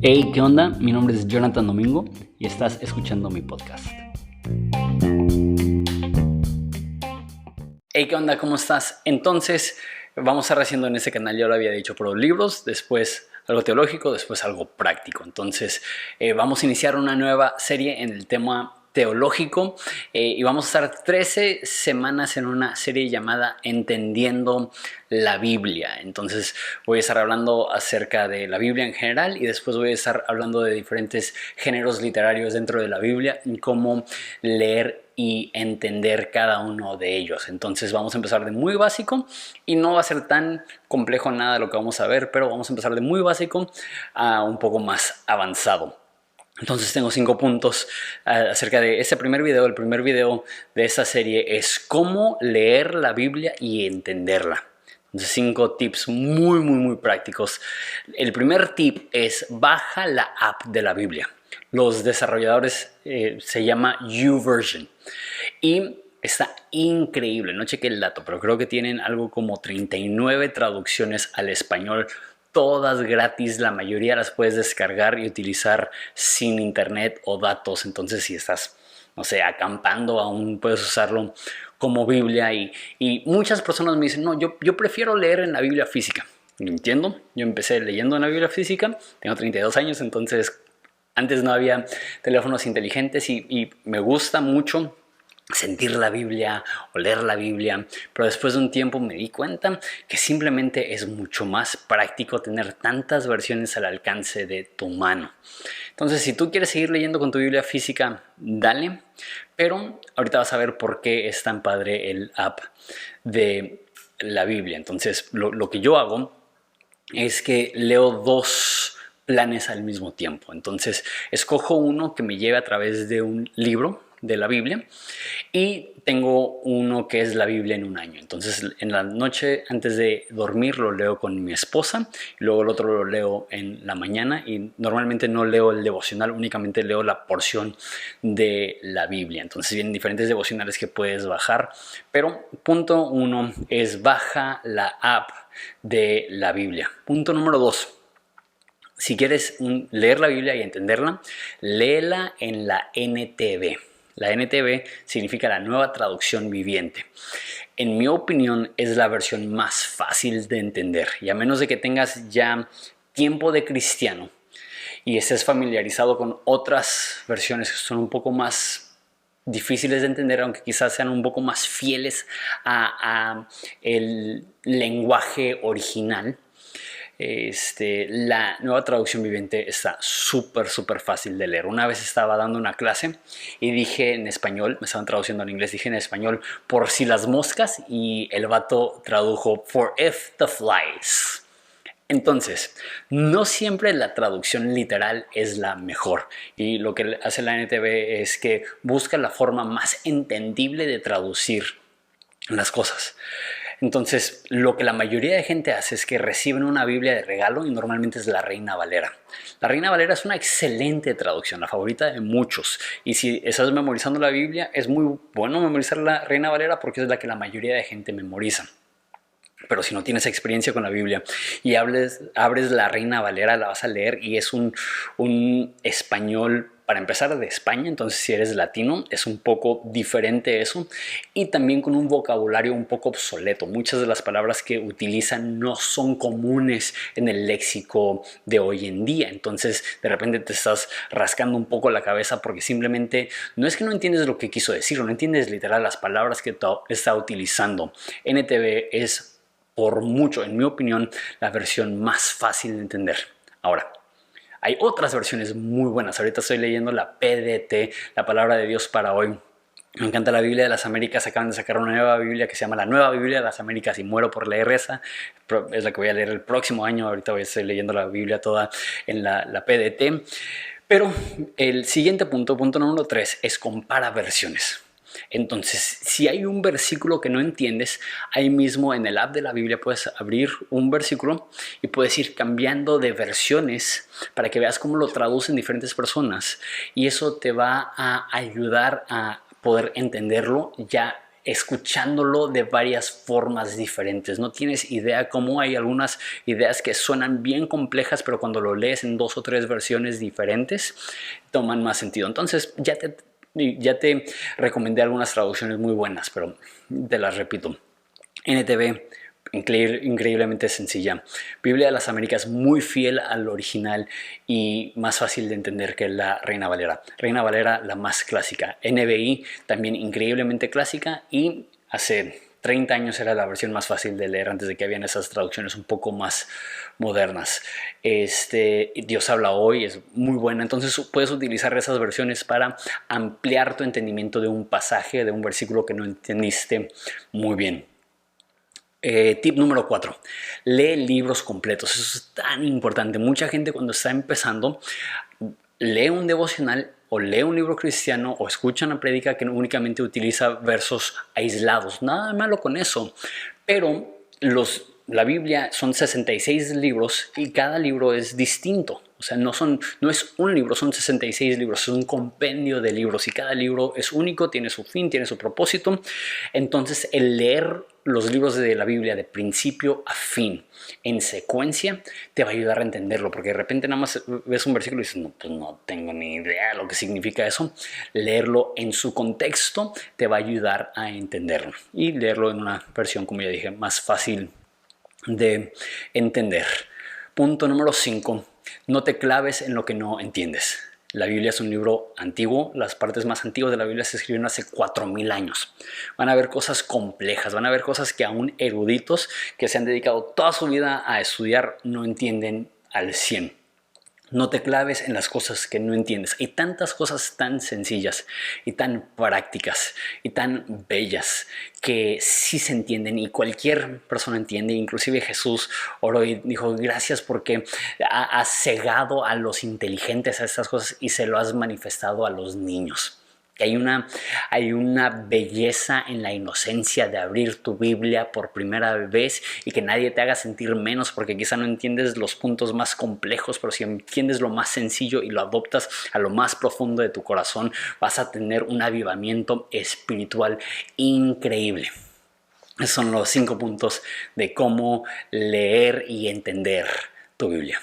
Hey, ¿qué onda? Mi nombre es Jonathan Domingo y estás escuchando mi podcast. Hey, ¿qué onda? ¿Cómo estás? Entonces, vamos a estar haciendo en este canal, ya lo había dicho, por libros, después algo teológico, después algo práctico. Entonces, vamos a iniciar una nueva serie en el tema teológico y vamos a estar 13 semanas en una serie llamada Entendiendo la Biblia. Entonces voy a estar hablando acerca de la Biblia en general y después voy a estar hablando de diferentes géneros literarios dentro de la Biblia y cómo leer y entender cada uno de ellos. Entonces vamos a empezar de muy básico y no va a ser tan complejo nada de lo que vamos a ver, pero vamos a empezar de muy básico a un poco más avanzado. Entonces tengo 5 puntos acerca de este primer video. El primer video de esta serie es cómo leer la Biblia y entenderla. Entonces 5 tips muy prácticos. El primer tip es baja la app de la Biblia. Los desarrolladores se llama YouVersion y está increíble. No chequé el dato, pero creo que tienen algo como 39 traducciones al español. Todas gratis, la mayoría las puedes descargar y utilizar sin internet o datos. Entonces si estás, no sé, acampando, aún puedes usarlo como Biblia. Y muchas personas me dicen, no, yo prefiero leer en la Biblia física. Lo entiendo, yo empecé leyendo en la Biblia física, tengo 32 años, entonces antes no había teléfonos inteligentes y me gusta mucho sentir la Biblia o leer la Biblia, pero después de un tiempo me di cuenta que simplemente es mucho más práctico tener tantas versiones al alcance de tu mano. Entonces, si tú quieres seguir leyendo con tu Biblia física, dale, pero ahorita vas a ver por qué es tan padre el app de la Biblia. Entonces, lo que yo hago es que leo 2 planes al mismo tiempo. Entonces, escojo uno que me lleve a través de un libro de la Biblia y tengo uno que es la Biblia en un año. Entonces en la noche antes de dormir lo leo con mi esposa y luego el otro lo leo en la mañana y normalmente no leo el devocional, únicamente leo la porción de la Biblia. Entonces vienen diferentes devocionales que puedes bajar, pero punto 1 es baja la app de la Biblia. Punto número 2. Si quieres leer la Biblia y entenderla, léela en la NTV. La NTV significa la Nueva Traducción Viviente. En mi opinión es la versión más fácil de entender y a menos de que tengas ya tiempo de cristiano y estés familiarizado con otras versiones que son un poco más difíciles de entender, aunque quizás sean un poco más fieles a el lenguaje original, la Nueva Traducción Viviente está súper fácil de leer. Una vez estaba dando una clase y dije en español, me estaban traduciendo en inglés, dije en español por si las moscas y el vato tradujo for if the flies. Entonces, no siempre la traducción literal es la mejor y lo que hace la NTV es que busca la forma más entendible de traducir las cosas. Entonces, lo que la mayoría de gente hace es que reciben una Biblia de regalo y normalmente es la Reina Valera. La Reina Valera es una excelente traducción, la favorita de muchos. Y si estás memorizando la Biblia, es muy bueno memorizar la Reina Valera porque es la que la mayoría de gente memoriza. Pero si no tienes experiencia con la Biblia y abres la Reina Valera, la vas a leer y es un español, para empezar, de España. Entonces si eres latino es un poco diferente eso y también con un vocabulario un poco obsoleto. Muchas de las palabras que utilizan no son comunes en el léxico de hoy en día. Entonces de repente te estás rascando un poco la cabeza porque simplemente no es que no entiendes lo que quiso decir o no entiendes literal las palabras que está utilizando. NTV es por mucho, en mi opinión, la versión más fácil de entender. Ahora, hay otras versiones muy buenas. Ahorita estoy leyendo la PDT, la Palabra de Dios para Hoy. Me encanta la Biblia de las Américas. Acaban de sacar una nueva Biblia que se llama la Nueva Biblia de las Américas y muero por leer esa. Es la que voy a leer el próximo año. Ahorita voy a estar leyendo la Biblia toda en la PDT. Pero el siguiente punto número 3, es compara versiones. Entonces, si hay un versículo que no entiendes, ahí mismo en el app de la Biblia puedes abrir un versículo y puedes ir cambiando de versiones para que veas cómo lo traducen diferentes personas. Y eso te va a ayudar a poder entenderlo ya escuchándolo de varias formas diferentes. No tienes idea cómo hay algunas ideas que suenan bien complejas, pero cuando lo lees en 2 o 3 versiones diferentes, toman más sentido. Entonces ya te recomendé algunas traducciones muy buenas, pero te las repito. NTV, increíblemente sencilla. Biblia de las Américas, muy fiel al original y más fácil de entender que la Reina Valera. Reina Valera, la más clásica. NBI, también increíblemente clásica, y hace 30 años era la versión más fácil de leer antes de que habían esas traducciones un poco más modernas. Dios habla hoy es muy buena, entonces puedes utilizar esas versiones para ampliar tu entendimiento de un pasaje, de un versículo que no entendiste muy bien. Tip número 4, lee libros completos. Eso es tan importante. Mucha gente cuando está empezando lee un devocional o lee un libro cristiano o escucha una prédica que únicamente utiliza versos aislados. Nada malo con eso, pero la Biblia son 66 libros y cada libro es distinto. O sea, no es un libro, son 66 libros, es un compendio de libros y cada libro es único, tiene su fin, tiene su propósito. Entonces, el leer los libros de la Biblia de principio a fin, en secuencia, te va a ayudar a entenderlo, porque de repente nada más ves un versículo y dices, no, pues no tengo ni idea de lo que significa eso. Leerlo en su contexto te va a ayudar a entenderlo y leerlo en una versión, como ya dije, más fácil de entender. Punto número 5. No te claves en lo que no entiendes. La Biblia es un libro antiguo. Las partes más antiguas de la Biblia se escribieron hace 4000 años. Van a haber cosas complejas, van a haber cosas que aún eruditos que se han dedicado toda su vida a estudiar no entienden al 100. No te claves en las cosas que no entiendes. Hay tantas cosas tan sencillas y tan prácticas y tan bellas que sí se entienden y cualquier persona entiende. Inclusive Jesús oró y dijo, gracias porque has cegado a los inteligentes a estas cosas y se lo has manifestado a los niños. Hay una belleza en la inocencia de abrir tu Biblia por primera vez y que nadie te haga sentir menos porque quizá no entiendes los puntos más complejos, pero si entiendes lo más sencillo y lo adoptas a lo más profundo de tu corazón, vas a tener un avivamiento espiritual increíble. Esos son los 5 puntos de cómo leer y entender tu Biblia.